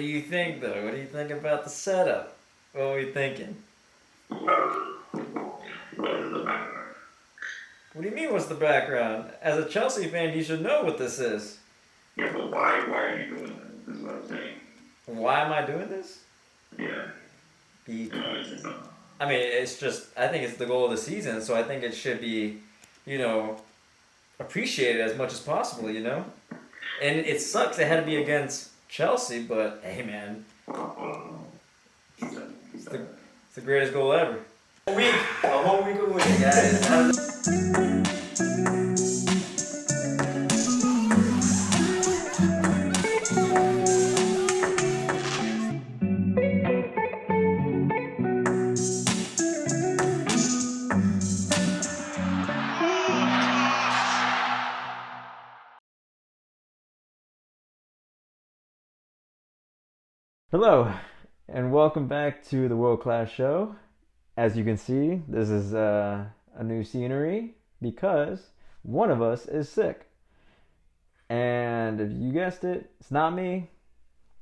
do you think, though? What do you think about the setup? What are we thinking? What do you mean, what's the background? As a Chelsea fan, you should know what this is. Yeah, but why are you doing that? This is what I'm saying. Why am I doing this? Yeah. Because, I mean, it's just, I think it's the goal of the season, so I think it should be, appreciated as much as possible, And it sucks it had to be against Chelsea, but hey, man. It's the greatest goal ever. A whole week of winning, guys. Hello, and welcome back to the World Class Show. As you can see, this is a new scenery because one of us is sick. And if you guessed it, it's not me.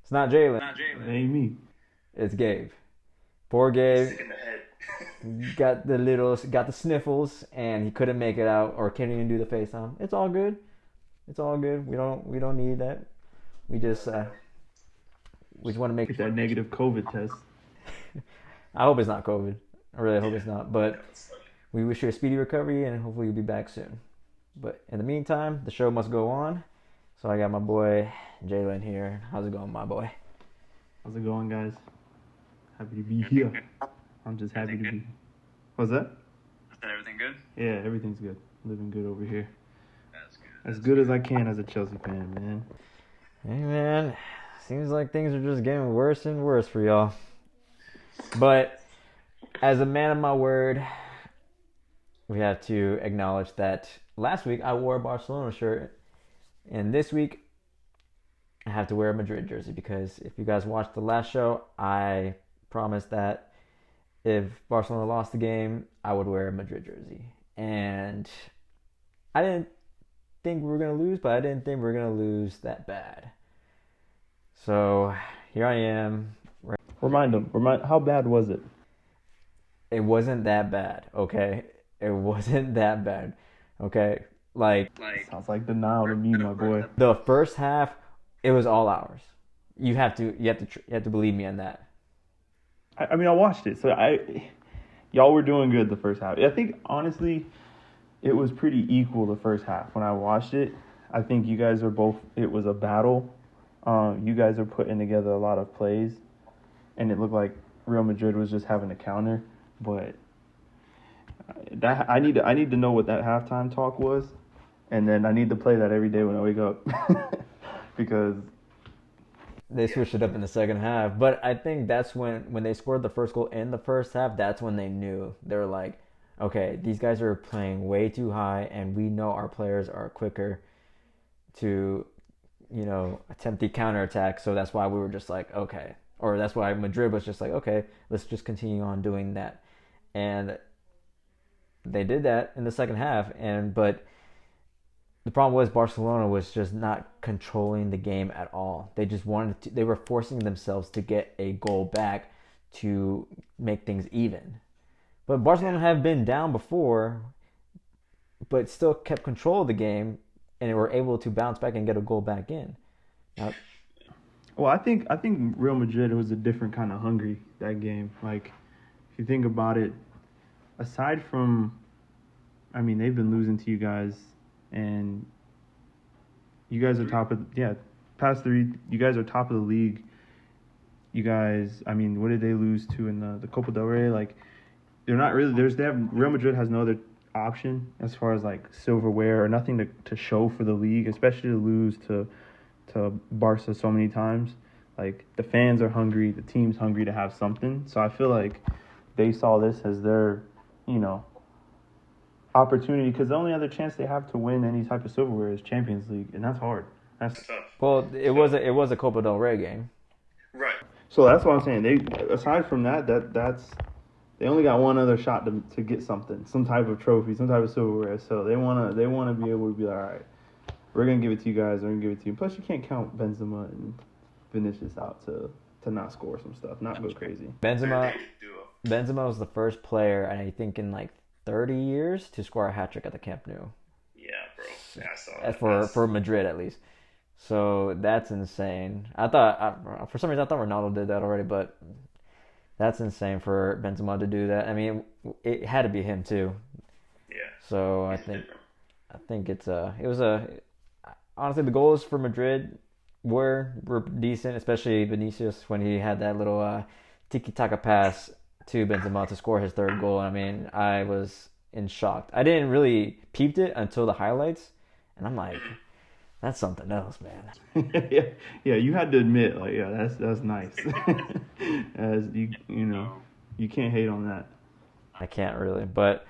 It's not Jalen. It ain't me. It's Gabe. Poor Gabe. Sick in the head. got the sniffles, and he couldn't make it out or can't even do the FaceTime. It's all good. It's all good. We don't need that. We just want to make that negative COVID test. I hope it's not COVID. I really hope it's not. But we wish you a speedy recovery, and hopefully you'll be back soon. But in the meantime, the show must go on. So I got my boy Jalen here. How's it going, my boy? How's it going, guys? Happy to be here. I'm just happy to be here. What's that? Is that everything good? Yeah, everything's good. Living good over here. That's good. As good as I can as a Chelsea fan, man. Hey, man. Seems like things are just getting worse and worse for y'all. But as a man of my word, we have to acknowledge that last week I wore a Barcelona shirt, and this week I have to wear a Madrid jersey because if you guys watched the last show, I promised that if Barcelona lost the game, I would wear a Madrid jersey. And I didn't think we were going to lose, but I didn't think we were going to lose that bad. So here I am. Remind how bad was it? It wasn't that bad, okay? It wasn't that bad, okay? Like sounds like denial to me, my boy. The first half, it was all ours. You have to believe me on that. I mean, I watched it, so y'all were doing good the first half. I think honestly, it was pretty equal the first half. When I watched it, I think you guys are both. It was a battle. You guys are putting together a lot of plays, and it looked like Real Madrid was just having a counter. But that I need to know what that halftime talk was, and then I need to play that every day when I wake up because they switched it up in the second half. But I think that's when they scored the first goal in the first half. That's when they knew. They were like, okay, these guys are playing way too high, and we know our players are quicker to attempt the counterattack. So that's why we were just like, okay. Or that's why Madrid was just like, okay, let's just continue on doing that. And they did that in the second half. But the problem was Barcelona was just not controlling the game at all. They just they were forcing themselves to get a goal back to make things even. But Barcelona have been down before, but still kept control of the game, and were able to bounce back and get a goal back in. Well, I think Real Madrid was a different kind of hungry that game. Like, if you think about it, aside from, I mean, they've been losing to you guys, and you guys are past three. You guys are top of the league. You guys, I mean, what did they lose to in the Copa del Rey? Like, they're not really. Real Madrid has no other option as far as like silverware or nothing to show for the league, especially to lose to Barca so many times. Like, the fans are hungry, the team's hungry to have something. So I feel like they saw this as their, opportunity, because the only other chance they have to win any type of silverware is Champions League, and that's hard. That's tough. Well, it was a Copa del Rey game. Right. So that's what I'm saying. They, aside from that's they only got one other shot to get something, some type of trophy, some type of silverware. So they wanna be able to be like, all right, we're gonna give it to you guys. We're gonna give it to you. Plus, you can't count Benzema and Vinicius out to not score some stuff, not go crazy. Benzema Duo. Benzema was the first player, I think, in like 30 years to score a hat trick at the Camp Nou. Yeah, bro. Yeah, I saw As that. for Madrid at least. So that's insane. For some reason I thought Ronaldo did that already, but that's insane for Benzema to do that. I mean, it had to be him too. Yeah. So He's different. I think it was a honestly the goals for Madrid were decent, especially Vinicius when he had that little tiki taka pass to Benzema to score his third goal. I mean, I was in shock. I didn't really peeped it until the highlights, and I'm like, that's something else, man. yeah, yeah, you had to admit, like, yeah, that's nice. As you know, you can't hate on that. I can't really, but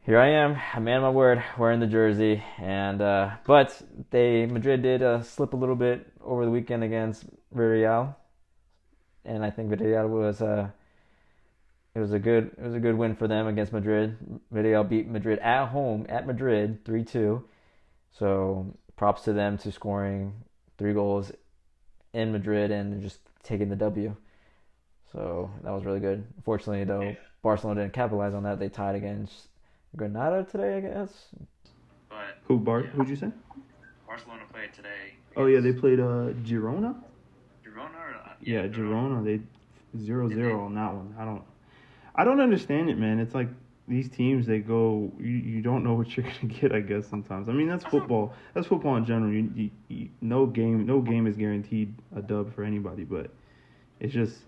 here I am, a man of my word, wearing the jersey, and but Madrid did slip a little bit over the weekend against Villarreal, and I think Villarreal was it was a good win for them against Madrid. Villarreal beat Madrid at home at Madrid 3-2, so props to them to scoring 3 goals in Madrid and just taking the W. So that was really good. Unfortunately, though, Barcelona didn't capitalize on that. They tied against Granada today, I guess. But Who'd you say? Barcelona played today. Oh yeah, they played Girona. Girona or Yeah, Girona. They 0-0 on that one. I don't understand it, man. It's like these teams, they go. You don't know what you're gonna get. I guess sometimes. I mean, that's football. That's football in general. No game is guaranteed a dub for anybody. But it's just,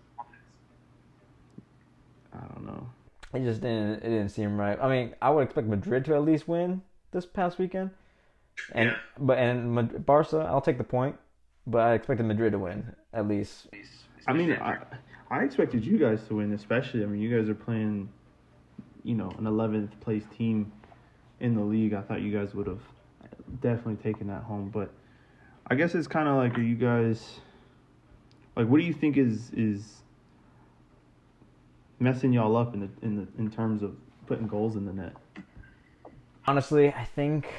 I don't know. It didn't seem right. I mean, I would expect Madrid to at least win this past weekend, and Barca, I'll take the point, but I expected Madrid to win at least. I mean, I expected you guys to win, especially. I mean, you guys are playing, an 11th place team in the league. I thought you guys would have definitely taken that home. But I guess it's kind of like, are you guys, like, what do you think is messing y'all up in terms of putting goals in the net? Honestly, I think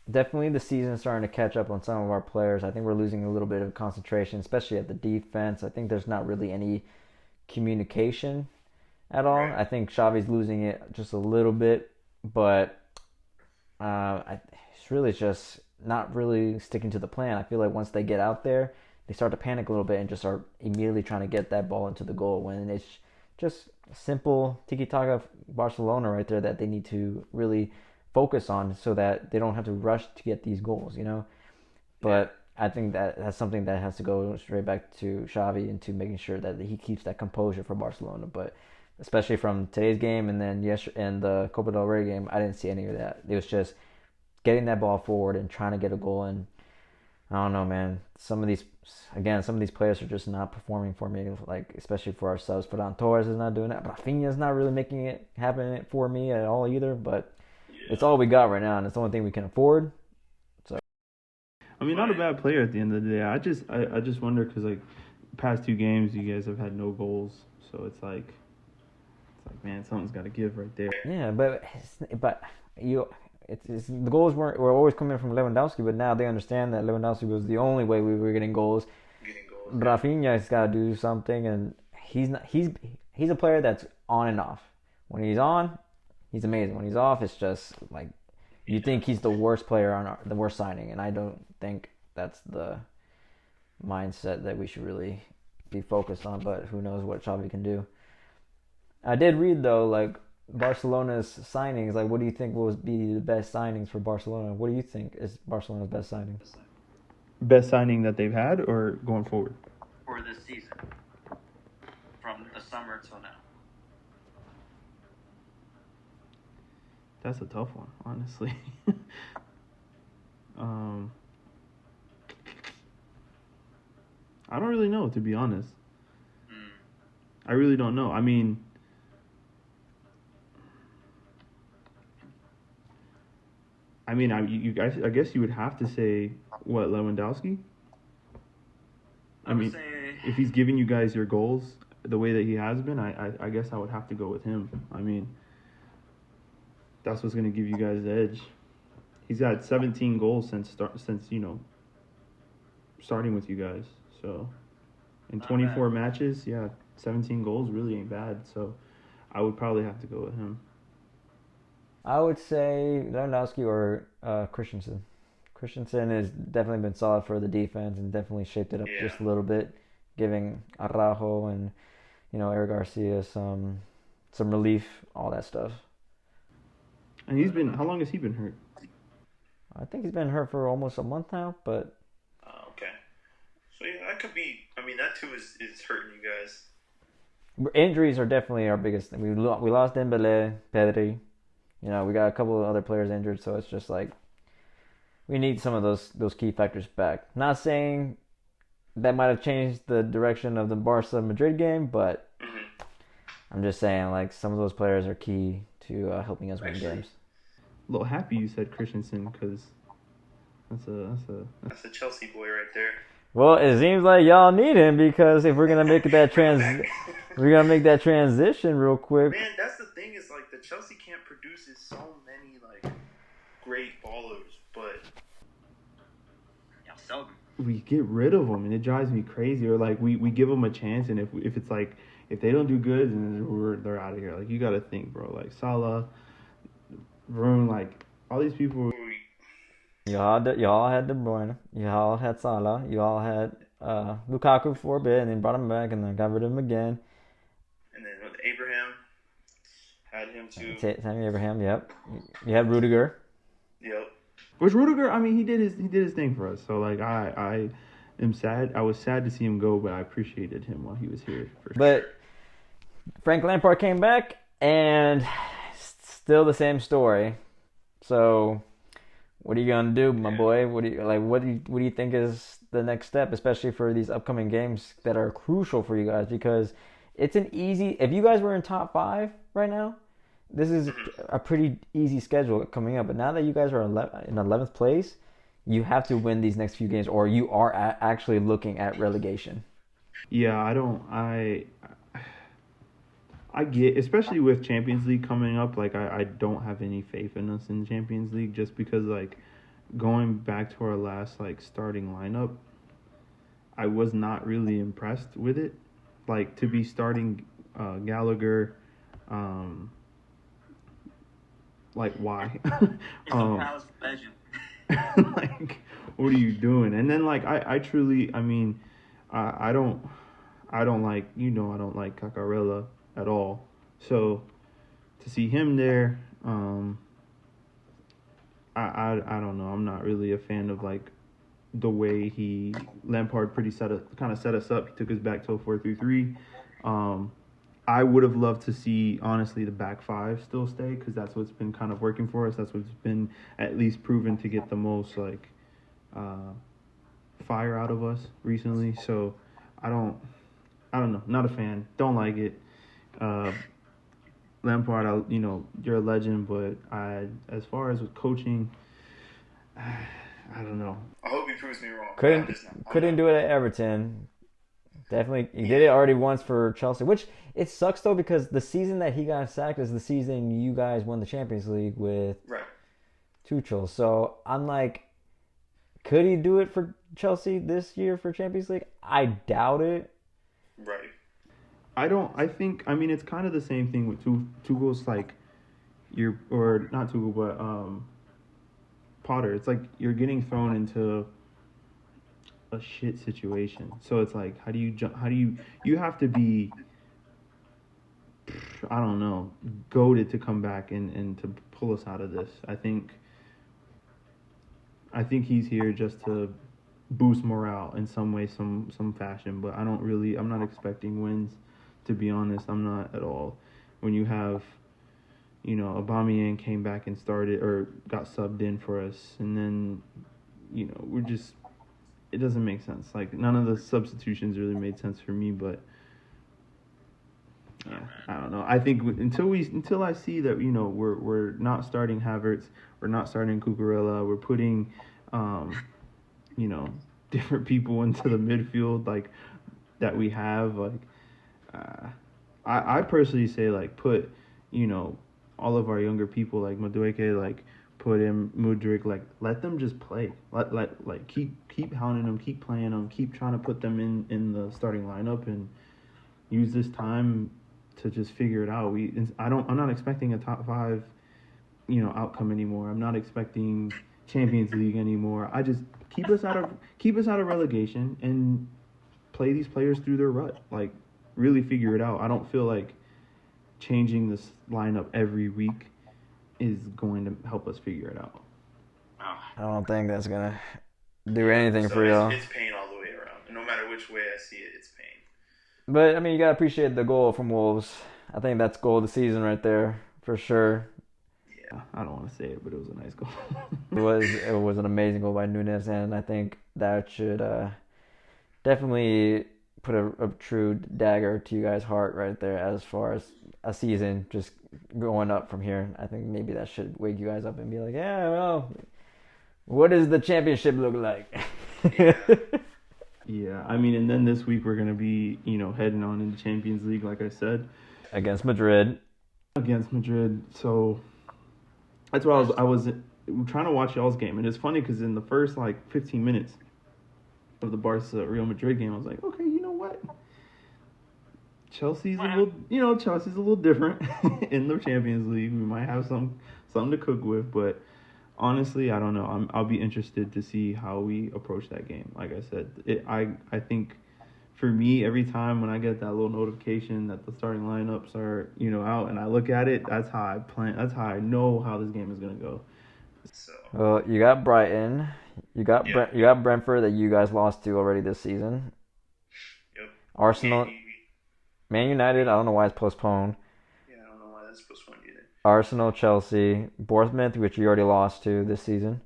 definitely the season's starting to catch up on some of our players. I think we're losing a little bit of concentration, especially at the defense. I think there's not really any communication at all. I think Xavi's losing it just a little bit, but it's really just not really sticking to the plan. I feel like once they get out there, they start to panic a little bit and just start immediately trying to get that ball into the goal when it's just simple tiki-taka Barcelona right there that they need to really focus on so that they don't have to rush to get these goals, But I think that's something that has to go straight back to Xavi into making sure that he keeps that composure for Barcelona. But especially from today's game and then and the Copa del Rey game, I didn't see any of that. It was just getting that ball forward and trying to get a goal. And I don't know, man. Some of these players are just not performing for me. Like especially for our subs. Ferran Torres is not doing that. Rafinha's not really making it happen for me at all either. But it's all we got right now, and it's the only thing we can afford. So, I mean, not a bad player at the end of the day. I just wonder because like past 2 games, you guys have had no goals, so it's like man, something's got to give right there. Yeah, but the goals were always coming from Lewandowski, but now they understand that Lewandowski was the only way we were getting goals. Rafinha's got to do something, and he's a player that's on and off. When he's on, he's amazing. When he's off, it's just like you think he's the worst player on the worst signing, and I don't think that's the mindset that we should really be focused on. But who knows what Xavi can do? I did read though, like Barcelona's signings. Like, what do you think will be the best signings for Barcelona? What do you think is Barcelona's best signing? Best signing that they've had, or going forward? For this season, from the summer till now. That's a tough one, honestly. I don't really know, to be honest. I really don't know. I mean, I guess you would have to say what, Lewandowski? I mean, if he's giving you guys your goals the way that he has been, I guess I would have to go with him. I mean, that's what's going to give you guys the edge. He's got 17 goals since starting with you guys. So So in Not 24 bad. matches, yeah, 17 goals really ain't bad. So I would probably have to go with him. I would say Lewandowski or Christensen. Christensen has definitely been solid for the defense and definitely shaped it up Yeah. just a little bit, giving Araujo and Eric Garcia some relief, all that stuff. And he's been, how long has he been hurt? I think he's been hurt for almost a month now, but Okay. So yeah, that could be. I mean, that too is hurting you guys. injuries are definitely our biggest thing. We lost Dembele, Pedri. We got a couple of other players injured, so it's just like we need some of those key factors back. Not saying that might have changed the direction of the Barca Madrid game, but Mm-hmm. I'm just saying like some of those players are key to helping us win Actually, games. A little happy you said Christensen because that's that's a Chelsea boy right there. Well, it seems like y'all need him because if we're gonna make we're gonna make that transition real quick. Man, that's the thing is like the Chelsea camp produces so many like great ballers, but y'all sell them. we get rid of them and it drives me crazy. Or like we give them a chance, and if it's like if they don't do good, then they're out of here. Like you got to think, bro. Like Salah, Varun, like all these people. Y'all had De Bruyne, y'all had Salah, y'all had Lukaku for a bit, and then brought him back, and then got rid of him again. And then with Abraham, had him too. Tammy Abraham, yep. You had Rudiger. Yep. Which Rudiger, I mean, he did his thing for us. So like I am sad. I was sad to see him go, but I appreciated him while he was here. For sure. But Frank Lampard came back, and still the same story. So what are you gonna do, my boy? What do you think is the next step, especially for these upcoming games that are crucial for you guys? Because it's an easy. If you guys were in top 5 right now, this is a pretty easy schedule coming up. But now that you guys are in 11th place, you have to win these next few games, or you are actually looking at relegation. Yeah, I get, especially with Champions League coming up, like I don't have any faith in us in Champions League just because like going back to our last like starting lineup, I was not really impressed with it. Like to be starting Gallagher, like why? Legend. Like what are you doing? And then like I truly, I mean, I don't like, I don't like Cacarella at all. So to see him there, I don't know. I'm not really a fan of like the way Lampard kind of set us up. He took us back to a 4-3-3. I would have loved to see honestly the back 5 still stay because that's what's been kind of working for us. That's what's been at least proven to get the most like fire out of us recently. So I don't know. Not a fan. Don't like it. Lampard, you're a legend, but as far as with coaching, I don't know. I hope he proves me wrong. Couldn't do it at Everton. Definitely, he did it already once for Chelsea, which it sucks though because the season that he got sacked is the season you guys won the Champions League with Right. Tuchel. So I'm like, could he do it for Chelsea this year for Champions League? I doubt it. Right. I think, I mean, it's kind of the same thing with Tuchel's like, or not Tuchel, but Potter. It's like you're getting thrown into a shit situation. So it's like, you have to be, I don't know, goated to come back and to pull us out of this. I think he's here just to boost morale in some way, some fashion, but I'm not expecting wins. To be honest, I'm not at all. When you have, Aubameyang came back and started or got subbed in for us, and then, it doesn't make sense. Like none of the substitutions really made sense for me, but yeah, I don't know. I think until I see that we're not starting Havertz, we're not starting Cucurella, we're putting, different people into the midfield like that we have like. I personally say like put all of our younger people like Madueke, like put in Mudryk. Like, let them just play. Like keep hounding them, keep playing them, keep trying to put them in the starting lineup, and use this time to just figure it out. I'm not expecting a top 5, outcome anymore. I'm not expecting Champions League anymore. I just keep us out of relegation and play these players through their rut. Like, really figure it out. I don't feel like changing this lineup every week is going to help us figure it out. I don't think that's gonna do anything So for y'all. it's pain all the way around. No matter which way I see it, it's pain. But I mean, you gotta appreciate the goal from Wolves. I think that's goal of the season right there for sure. Yeah. I don't want to say it, but it was a nice goal. It was an amazing goal by Nunes, and I think that should definitely put a true dagger to you guys' heart right there as far as a season just going up from here. I think maybe that should wake you guys up and be like, yeah, well, what does the championship look like? Yeah, I mean, and then this week we're going to be, heading on into Champions League, like I said. Against Madrid. So that's why I was trying to watch y'all's game. And it's funny because in the first, 15 minutes of the Barca-Real Madrid game, I was like, okay, you know what? Chelsea's a little different in the Champions League. We might have something to cook with, but honestly, I don't know. I'll be interested to see how we approach that game. Like I said, I think for me, every time when I get that little notification that the starting lineups are out, and I look at it, that's how I plan. That's how I know how this game is gonna go. So Well, you got Brighton. You got you got Brentford that you guys lost to already this season. yep. Arsenal, Man United. I don't know why it's postponed. Yeah, I don't know why that's postponed either. Arsenal, Chelsea, Bournemouth, which you already lost to this season.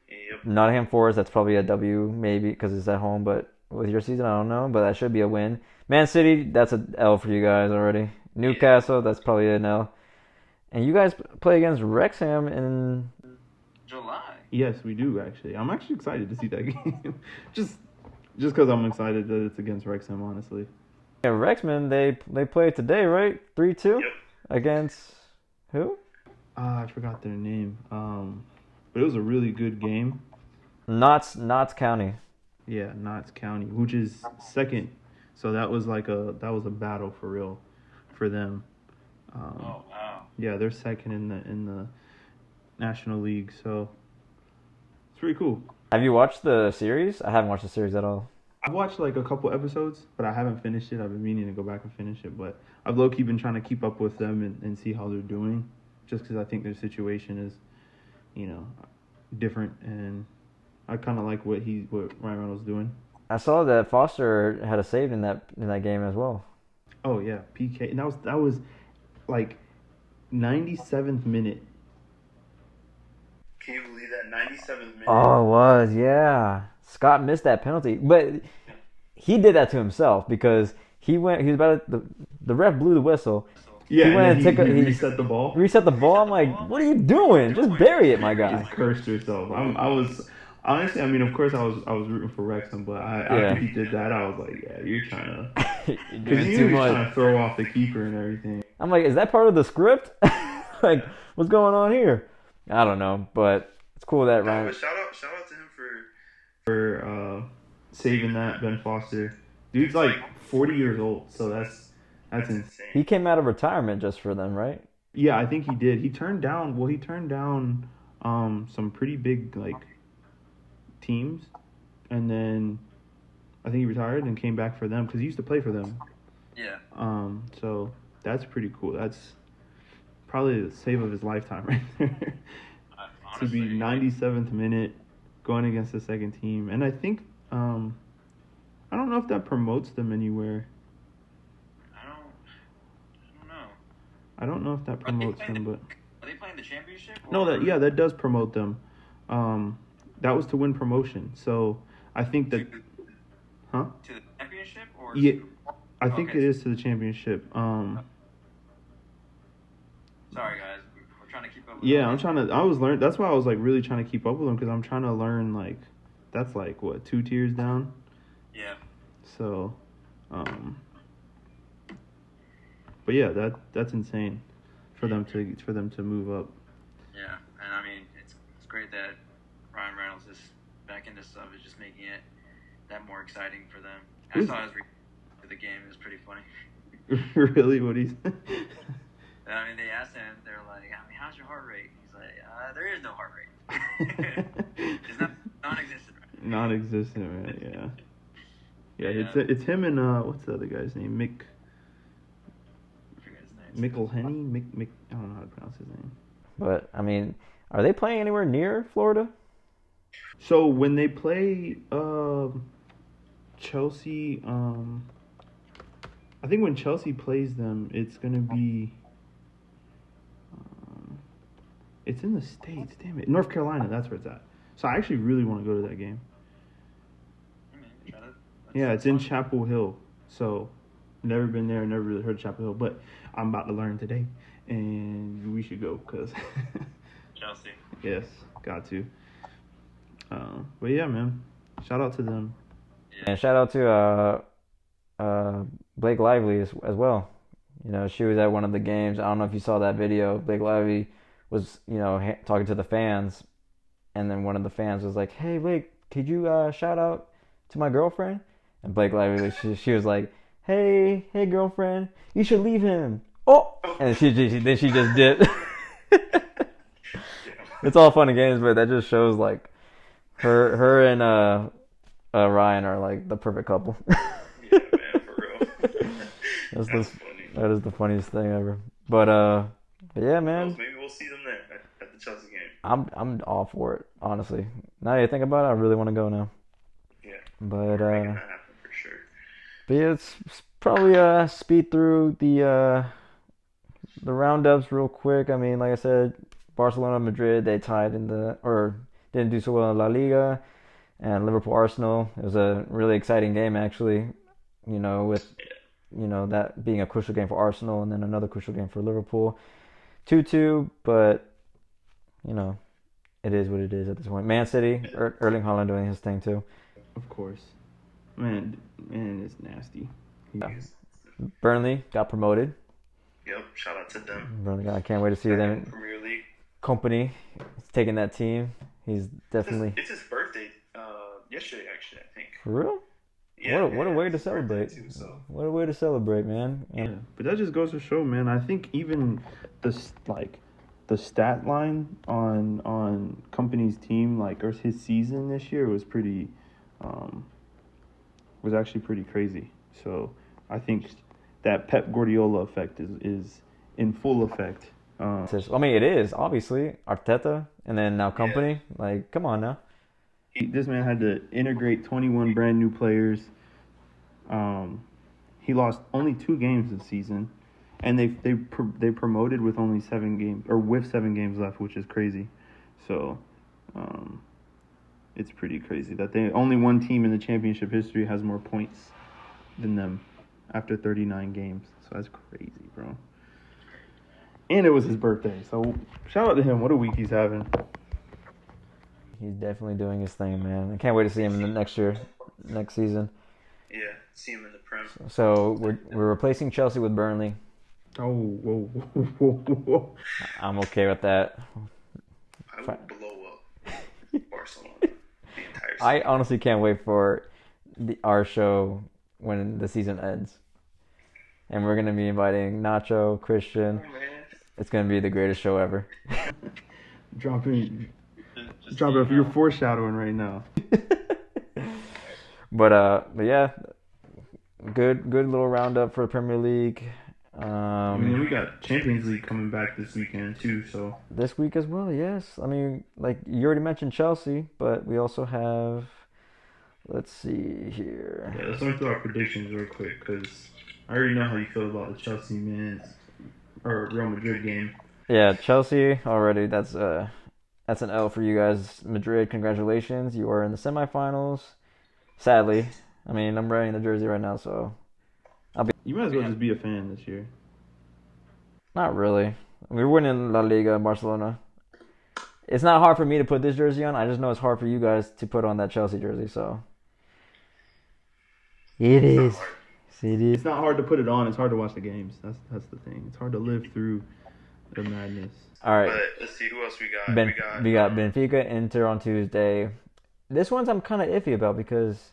Yep. Nottingham Forest, that's probably a W maybe because it's at home, but with your season, I don't know, but that should be a win. Man City, that's an L for you guys already. Newcastle, that's probably an L. And you guys play against Wrexham in July. Yes, we do actually. I'm actually excited to see that game. just because I'm excited that it's against Wrexham, honestly. yeah, Wrexham. They played today, right? 3-2 Yep. against who? I forgot their name. But it was a really good game. Notts County. Yeah, Notts County, which is second. So that was a battle for real for them. Oh wow. Yeah, they're second in the National League, so it's pretty cool. Have you watched the series? I haven't watched the series at all. I've watched a couple episodes, but I haven't finished it. I've been meaning to go back and finish it, but I've low-key been trying to keep up with them and see how they're doing, just because I think their situation is, different, and I kind of like what Ryan Reynolds doing. I saw that Foster had a save in that game as well. Oh yeah, PK, and that was 97th minute. Can you believe that 97th minute? Oh, it was, yeah. Scott missed that penalty, but he did that to himself because he was about to, the ref blew the whistle. Yeah, He went and he reset the ball. Reset the ball. I'm like, what are you doing? Just bury it, my guy. Just cursed yourself. I was honestly, I mean, of course, I was rooting for Wrexham, but after he did that, I was like, yeah, you're trying to, You're because doing he too was much. trying to throw off the keeper and everything. I'm like, is that part of the script? Like, what's going on here? I don't know, but it's cool that No, Ryan. but shout out to him For saving that, Ben Foster. Dude's 40 years old, so that's insane. He came out of retirement just for them, right? Yeah, I think he did. He turned down some pretty big teams, and then I think he retired and came back for them because he used to play for them. Yeah. So that's pretty cool. That's probably the save of his lifetime right there. To be 97th minute going against the second team, and I think I don't know if that promotes them anywhere. I don't know if that promotes them, but Are they playing the championship? no, that does promote them. That was to win promotion, so I think that, huh? To the championship or? Yeah, I think it is to the championship. Sorry guys, we're trying to keep up. Yeah, that's why I was really trying to keep up with them because I'm trying to learn that's what 2 tiers down. Yeah. So, but yeah, that's insane for them to move up. Yeah. great that Ryan Reynolds is back into stuff. It's just making it that more exciting for them. I saw his to the game. It was pretty funny. Really? What he's? I mean, they asked him. They're like, I mean, how's your heart rate? He's like, there is no heart rate. It's not non-existent. Right? Non-existent, man. Yeah. It's him and what's the other guy's name? McElhenney? Mick. I don't know how to pronounce his name. But I mean, are they playing anywhere near Florida? So when they play Chelsea, I think when Chelsea plays them, it's gonna be. It's in the States, damn it. North Carolina, that's where it's at. So I actually really want to go to that game. Yeah, it's in Chapel Hill. So, never been there, never really heard of Chapel Hill. But I'm about to learn today. And we should go, because... Chelsea. Yes, got to. But yeah, man. Shout out to them. Yeah. And shout out to Blake Lively as well. You know, she was at one of the games. I don't know if you saw that video. Blake Lively was, you know, talking to the fans, and then one of the fans was like, "Hey, Blake, could you shout out to my girlfriend?" And Blake Lively, she was like, "Hey, girlfriend, you should leave him." Oh, and she just dipped. It's all fun and games, but that just shows like her and Ryan are like the perfect couple. Yeah, man, for real. That is the funniest thing ever. But yeah, man. Maybe we'll see them there at the Chelsea game. I'm all for it, honestly. Now that you think about it, I really want to go now. Yeah. But We're making that happen for sure. But yeah, it's probably speed through the roundups real quick. I mean, like I said, Barcelona, Madrid, they tied didn't do so well in La Liga, and Liverpool, Arsenal. It was a really exciting game, actually. You know, with that being a crucial game for Arsenal, and then another crucial game for Liverpool. 2-2, but you know, it is what it is at this point. Man City, Erling Haaland doing his thing too. Of course. Man, it's nasty. Yeah. Burnley got promoted. Yep, shout out to them. Burnley, I can't wait to see them in Premier League. Company. He's taking that team. He's definitely. It's his birthday yesterday, actually, I think. For real? Yeah, what a way to celebrate. Too, so. What a way to celebrate, man. Yeah, but that just goes to show, man. I think even the stat line on Company's team, or his season this year was actually pretty crazy. So I think that Pep Guardiola effect is in full effect. I mean, it is obviously Arteta, and then now Company. Yeah. Like, come on now. This man had to integrate 21 brand new players. He lost only 2 games this season, and they promoted with only 7 games, or with 7 games left, which is crazy. So, it's pretty crazy that only one team in the championship history has more points than them after 39 games. So that's crazy, bro. And it was his birthday, so shout out to him. What a week he's having. He's definitely doing his thing, man. I can't wait to see him in the next season. Yeah, see him in the Prem. So we're replacing Chelsea with Burnley. Oh, whoa. I'm okay with that. I will blow up Barcelona the entire season. I honestly can't wait for our show when the season ends. And we're going to be inviting Nacho, Christian. Oh, man. It's going to be the greatest show ever. Dropping you're foreshadowing right now. But yeah, good little roundup for the Premier League. I mean, we got Champions League coming back this weekend too, so this week as well. Yes, I mean, like you already mentioned Chelsea, but we also have. Let's see here. Yeah, let's run through our predictions real quick because I already know how you feel about the Chelsea or Real Madrid game. Yeah, Chelsea already. That's an L for you guys. Madrid, congratulations. You are in the semifinals. Sadly, I mean, I'm wearing the jersey right now, so You might as well just be a fan this year. Not really. We're winning La Liga, Barcelona. It's not hard for me to put this jersey on. I just know it's hard for you guys to put on that Chelsea jersey, so. It is. It's not hard to put it on. It's hard to watch the games. That's the thing. It's hard to live through the madness. All right. But let's see who else we got. We got Benfica, Inter on Tuesday. This one's I'm kind of iffy about because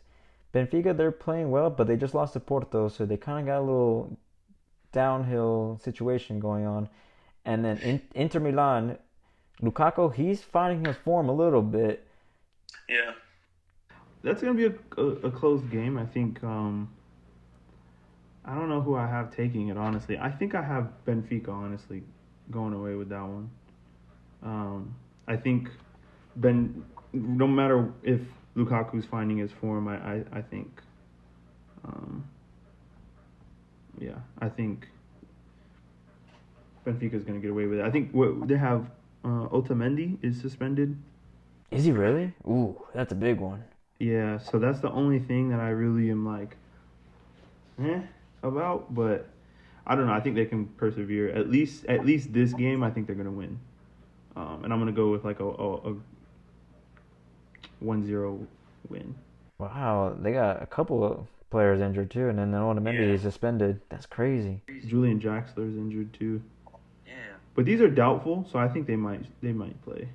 Benfica, they're playing well, but they just lost to Porto, so they kind of got a little downhill situation going on. And then Inter Milan, Lukaku, he's finding his form a little bit. Yeah. That's gonna be a close game. I think. I don't know who I have taking it. Honestly, I think I have Benfica. Honestly, going away with that one. I think no matter if Lukaku's finding his form, I think. I think Benfica's gonna get away with it. I think what they have. Otamendi is suspended. Is he really? Ooh, that's a big one. Yeah, so that's the only thing that I really am like, about. But I don't know. I think they can persevere. At least this game, I think they're gonna win. And I'm gonna go with like a 1-0 win. Wow, they got a couple of players injured too, and then Otamendi is suspended. That's crazy. Julian Draxler's injured too. Yeah. But these are doubtful, so I think they might play.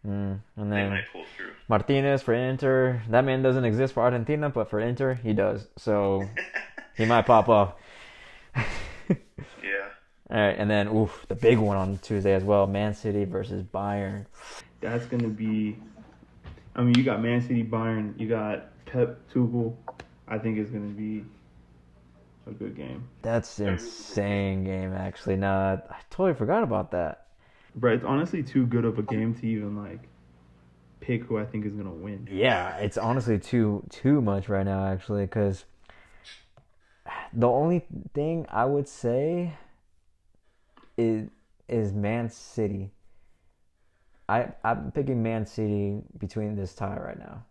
And They then might pull through. Martinez for Inter. That man doesn't exist for Argentina, but for Inter, he does. So he might pop off. Yeah. All right, and then the big one on Tuesday as well: Man City versus Bayern. That's gonna be. I mean, you got Man City, Bayern, you got Pep, Tuchel. I think it's gonna be a good game. That's an insane game, actually. Nah, I totally forgot about that. But it's honestly too good of a game to even like pick who I think is gonna win. Yeah, it's honestly too much right now, actually, because the only thing I would say is Man City. I'm picking Man City between this tie right now.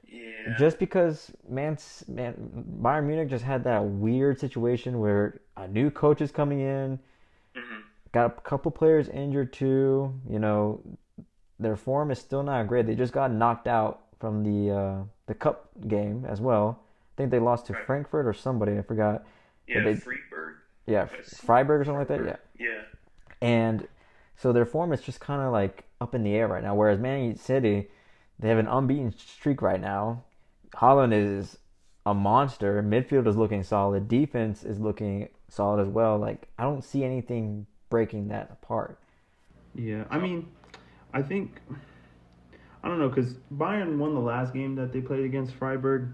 Yeah. Just because Bayern Munich just had that weird situation where a new coach is coming in, got a couple players injured too. You know, their form is still not great. They just got knocked out from the cup game as well. I think they lost to Frankfurt or somebody. I forgot. Yeah, Freiburg. Yeah, Freiburg or something like that. Yeah. Yeah. And so their form is just kind of like up in the air right now. Whereas Man City, they have an unbeaten streak right now. Haaland is a monster. Midfield is looking solid. Defense is looking solid as well. Like, I don't see anything breaking that apart. Yeah, I mean, I think, I don't know, because Bayern won the last game that they played against Freiburg,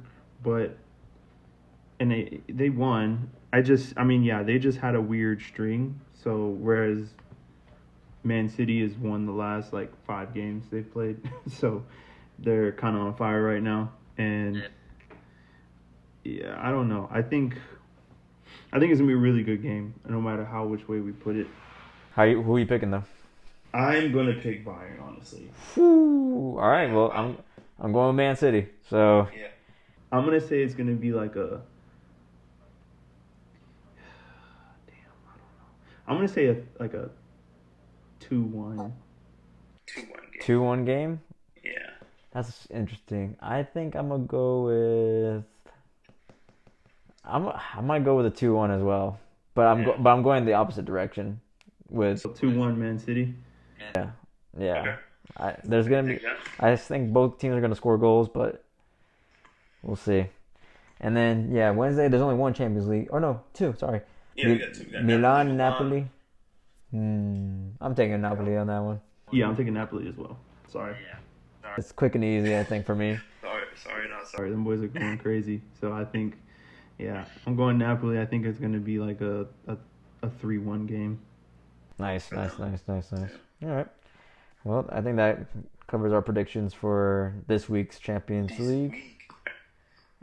and they won. They just had a weird string. So whereas Man City has won the last like 5 games they've played, so they're kind of on fire right now. And I don't know. I think it's gonna be a really good game, no matter which way we put it. Who are you picking though? I'm gonna pick Bayern, honestly. All right. Well, I'm going with Man City. So Yeah. I'm gonna say it's gonna be like a. I'm gonna say like a 2-1. 2-1 game. 2-1 game. Yeah. That's interesting. I think I'm gonna go with. I might go with a 2-1 as well, but I'm going the opposite direction with 2-1 Man City. yeah. Okay. There's gonna be. I just think both teams are gonna score goals, but we'll see. And then Wednesday there's only one Champions League. Or no, 2. Sorry. Yeah, we got 2. We got Milan, Napoli. I'm taking Napoli on that one. Yeah, I'm taking Napoli as well. Sorry. Yeah. It's quick and easy, I think, for me. Sorry, not sorry. Sorry, them boys are going crazy. So I think, I'm going Napoli. I think it's gonna be like a 3-1 game. Nice. All right. Well, I think that covers our predictions for this week's Champions League.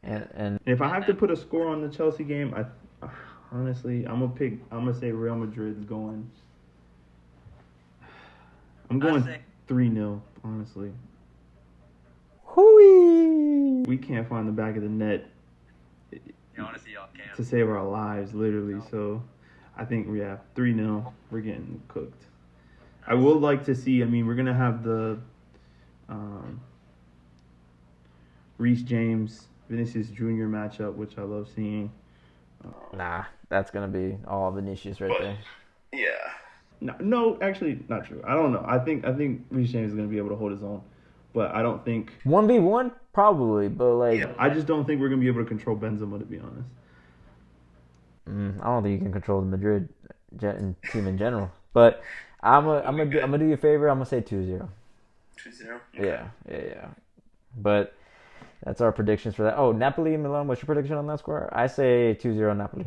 And If I have to put a score on the Chelsea game, honestly, I'm gonna say Real Madrid's going. I'm going 3-0, honestly. hooey. We can't find the back of the net Honestly, y'all can't. to save our lives, literally. So I think 3-0. We're getting cooked. I would like to see. I mean, we're gonna have the Reece James Vinicius Jr. matchup, which I love seeing. Nah, that's gonna be all Vinicius right there. Yeah. No, actually, not true. I don't know. I think Reece James is going to be able to hold his own, but I don't think. 1v1 probably, but like Yeah, I just don't think we're going to be able to control Benzema, to be honest. I don't think you can control the Madrid team in general. But I'm gonna do you a favor. I'm gonna say 2-0. 2-0. Yeah. But that's our predictions for that. Oh, Napoli and Milan. What's your prediction on that score? I say 2-0 Napoli.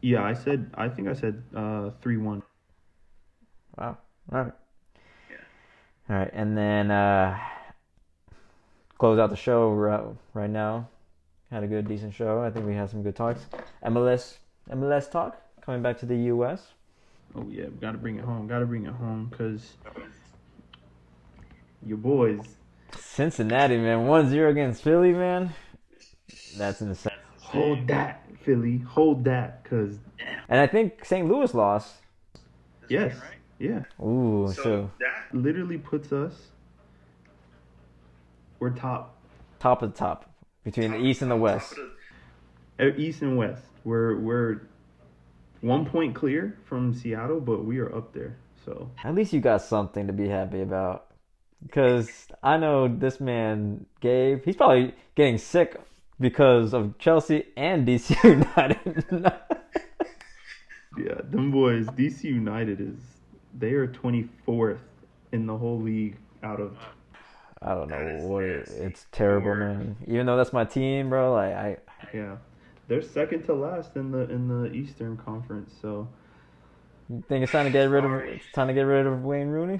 Yeah, I think I said 3-1. Wow. All right. Yeah. All right, and then close out the show right now. Had a good, decent show. I think we had some good talks. MLS talk coming back to the U.S. Oh yeah, got to bring it home. Got to bring it home because your boys. Cincinnati, man, 1-0 against Philly, man. That's insane. Hold that, Philly. Hold that, because. And I think St. Louis lost. Yes. Yeah. Ooh, so that Literally puts us. We're top. top of the top between the East and the West. East and West. We're 1 point clear from Seattle, but we are up there. So At least you got something to be happy about. Because I know this man, Gabe, he's probably getting sick because of Chelsea and DC United. yeah, them boys. DC United they are 24th in the whole league out of. I don't know what it's terrible, man. Even though that's my team, bro. Yeah, they're second to last in the Eastern Conference. So You think it's time to get rid of Wayne Rooney?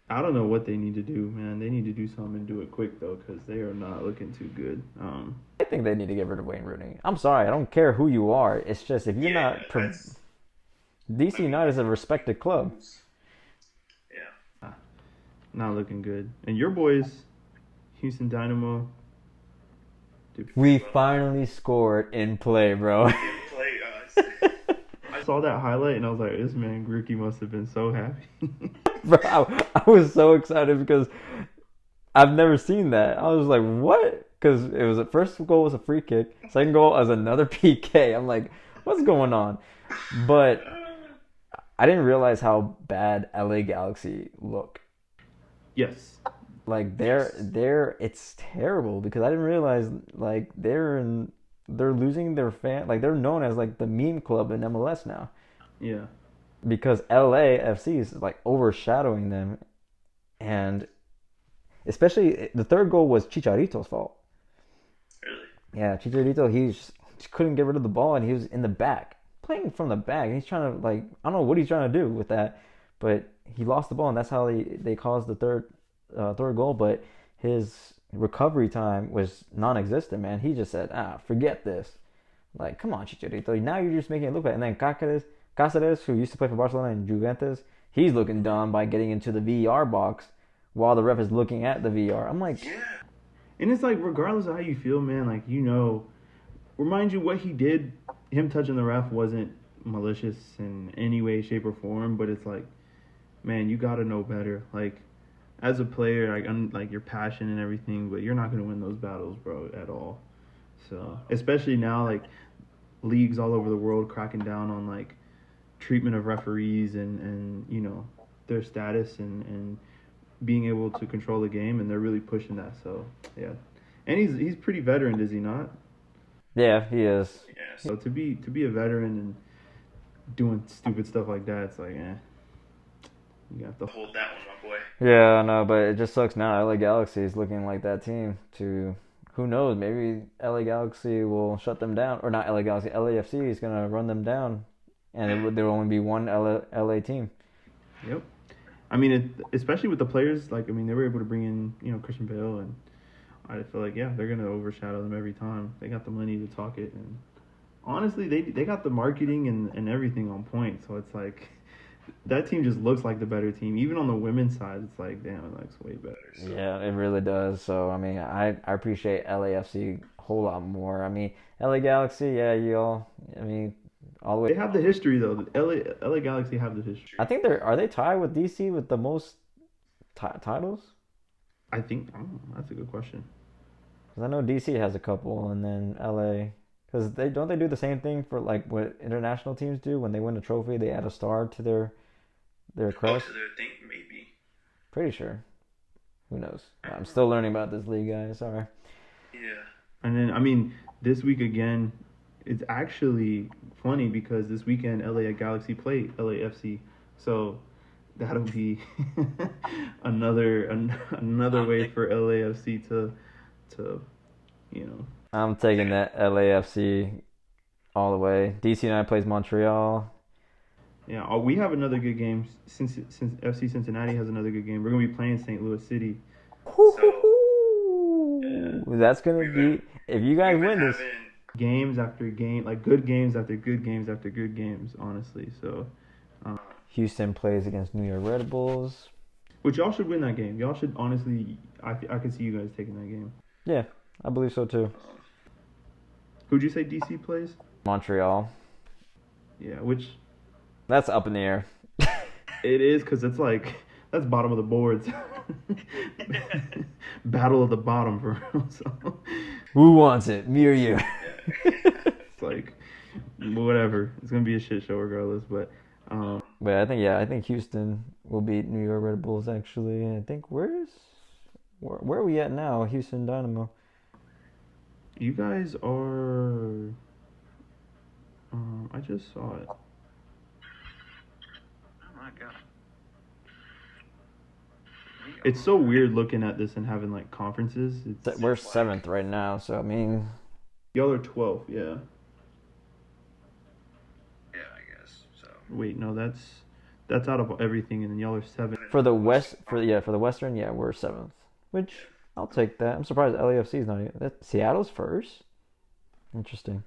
I don't know what they need to do, man. They need to do something and do it quick though, because they are not looking too good. I think they need to get rid of Wayne Rooney. I'm sorry, I don't care who you are. It's just if you're not. DC United is a respected club. Yeah. Not looking good. And your boys, Houston Dynamo. We finally scored in play, bro. Play, guys. I saw that highlight and I was like, this man Grookey must have been so happy. Bro, I was so excited because I've never seen that. I was like, what? Because it was the first goal was a free kick. Second goal was another PK. I'm like, what's going on? But I didn't realize how bad LA Galaxy look. Yes. Like it's terrible because I didn't realize like they're losing their fan, like they're known as like the meme club in MLS now. Yeah. Because LAFC is like overshadowing them, and especially the third goal was Chicharito's fault. Really? Yeah, Chicharito, he just couldn't get rid of the ball, and he was in the back, playing from the back, and he's trying to like I don't know what he's trying to do with that, but he lost the ball, and that's how they caused the third goal. But his recovery time was non-existent, man. He just said, forget this. Like, come on, Chicharito, now you're just making it look bad. And then Cáceres, who used to play for Barcelona and Juventus, he's looking dumb by getting into the VR box while the ref is looking at the VR. I'm like, Yeah. And it's like, regardless of how you feel, man, like, remind you what he did. Him touching the ref wasn't malicious in any way, shape, or form, but it's like, man, you got to know better. Like, as a player, like your passion and everything, but you're not going to win those battles, bro, at all. So, especially now, like, leagues all over the world cracking down on, like, treatment of referees and their status and being able to control the game, and they're really pushing that. So yeah, and he's pretty veteran, is he not? yeah, he is. Yes. So to be a veteran and doing stupid stuff like that, it's like you have to Hold that one, my boy. Yeah, I know, but it just sucks now. LA Galaxy is looking like that team. Who knows? Maybe LA Galaxy will shut them down, or not LA Galaxy. LAFC is gonna run them down, and there will only be one LA team. Yep. I mean, especially with the players, like, I mean, they were able to bring in, Christian Bale, and I feel like, yeah, they're going to overshadow them every time. They got the money to talk it, and honestly, they got the marketing and everything on point, so it's like, that team just looks like the better team. Even on the women's side, it's like, damn, it looks way better. So. Yeah, it really does. So, I mean, I appreciate LAFC a whole lot more. I mean, LA Galaxy, yeah, all the way. They have the history, though. The LA Galaxy have the history. I think are they tied with DC with the most titles? I think, I don't know, that's a good question. Because I know DC has a couple, and then LA. Because they do the same thing for like what international teams do when they win a trophy. They add a star to their crest. To their thing, maybe. Pretty sure. Who knows? I'm still learning about this league, guys. Sorry. Yeah. And then this week again, it's actually funny because this weekend LA Galaxy play LAFC, so that'll be another way for LAFC to I'm taking that LAFC all the way. DC United plays Montreal. Yeah, we have another good game since FC Cincinnati has another good game. We're gonna be playing St. Louis City. That's gonna be if you guys win this. Games after game, like good games after good games after good games. Honestly, so. Houston plays against New York Red Bulls. Which y'all should win that game. Y'all should honestly. I could see you guys taking that game. Yeah, I believe so too. Who'd you say DC plays? Montreal. Yeah, which. That's up in the air. It is because it's like that's bottom of the boards. Battle of the bottom for real. So. Who wants it? Me or you? It's like whatever. It's gonna be a shit show regardless. But I think Houston will beat New York Red Bulls actually. I think where are we at now? Houston Dynamo. You guys are. I just saw it. Oh my god. It's so weird looking at this and having like conferences. We're 7th right now, so I mean. Y'all are 12th, yeah. Yeah, I guess so. Wait, no, that's out of everything, and then y'all are 7th. For the Western, yeah, we're 7th, which I'll take that. I'm surprised LAFC is not even. Seattle's first. Interesting.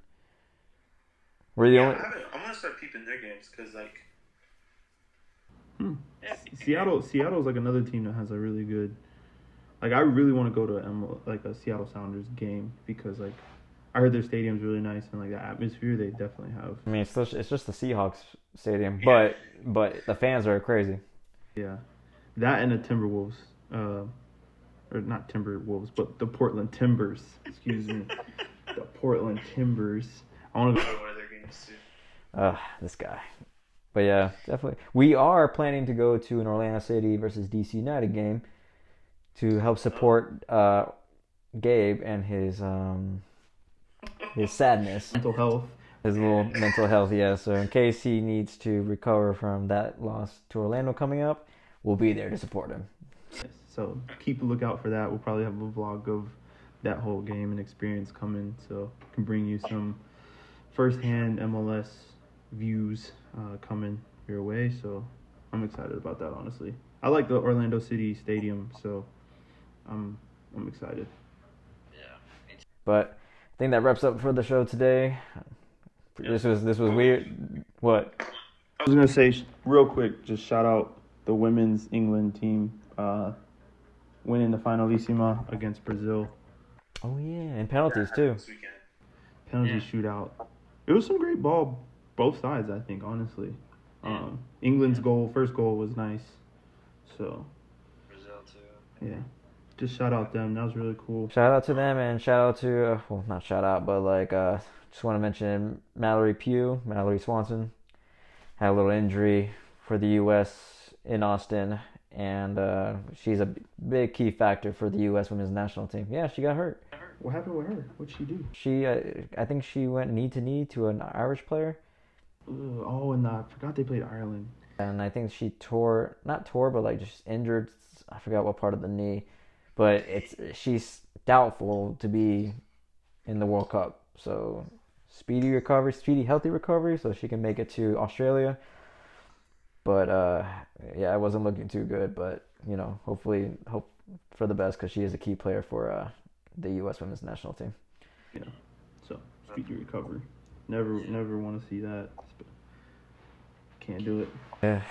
We're the only. I'm gonna start peeping their games because like. Seattle's like another team that has a really good. Like I really want to go to a Seattle Sounders game because like I heard their stadium's really nice and like the atmosphere they definitely have. I mean, it's just the Seahawks stadium, but the fans are crazy. Yeah, that and the Timberwolves, or not Timberwolves, but the Portland Timbers. Excuse me, the Portland Timbers. I want to go to one of their games too. This guy. But yeah, definitely. We are planning to go to an Orlando City versus DC United game to help support Gabe and his sadness. Mental health. His little mental health, yeah. So in case he needs to recover from that loss to Orlando coming up, we'll be there to support him. Yes, so keep a lookout for that. We'll probably have a vlog of that whole game and experience coming, so can bring you some firsthand MLS views coming your way. So I'm excited about that. Honestly, I like the Orlando City Stadium, so I'm excited. Yeah. But I think that wraps up for the show today. This was weird. What? I was gonna say real quick, just shout out the women's England team winning the finalissima against Brazil. Oh yeah, and penalties too. Penalty shootout. It was some great ball, both sides. I think honestly, England's first goal was nice. So Brazil too. Yeah, just shout out them. That was really cool. Shout out to them and shout out to well, not shout out, but like just want to mention Mallory Swanson had a little injury for the U.S. in Austin, and she's a big key factor for the U.S. women's national team. Yeah, she got hurt. What happened with her? What'd she do? She, I think she went knee to knee to an Irish player. Oh, and I forgot they played Ireland. And I think she not tore, but like just injured. I forgot what part of the knee, but she's doubtful to be in the World Cup. So speedy healthy recovery, so she can make it to Australia. But yeah, it wasn't looking too good. But hope for the best because she is a key player for the U.S. women's national team. Yeah. So speedy recovery. Never want to see that. Can't do it. Yeah,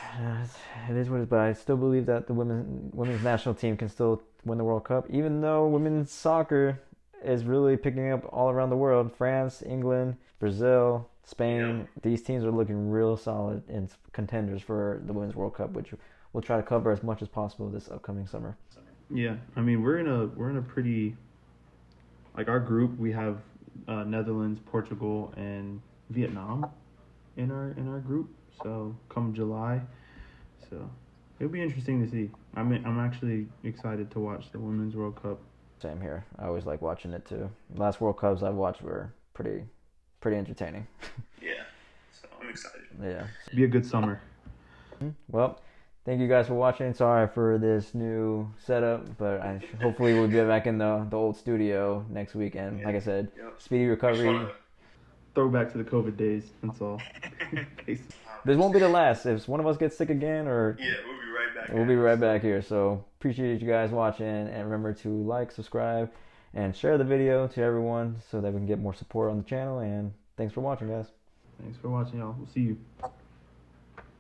it is what it is. But I still believe that the women's national team can still win the World Cup, even though women's soccer is really picking up all around the world. France, England, Brazil, Spain. Yeah. These teams are looking real solid and contenders for the Women's World Cup, which we'll try to cover as much as possible this upcoming summer. Yeah, I mean we're in a pretty, like our group, we have Netherlands, Portugal, and Vietnam in our group. So come July, so it'll be interesting to see. I'm actually excited to watch the Women's World Cup. Same here. I always like watching it too. The last World Cups I've watched were pretty entertaining. Yeah, so I'm excited. Yeah. Be a good summer. Well, thank you guys for watching. Sorry for this new setup, but hopefully we'll get back in the old studio next weekend. Like I said, speedy recovery. Throwback to the COVID days. That's all. Peace. This won't be the last. If one of us gets sick again, or Yeah, we'll be right back. we'll be right back here. So appreciate you guys watching, and remember to like, subscribe, and share the video to everyone so that we can get more support on the channel. And thanks for watching, guys. Thanks for watching, y'all. We'll see you.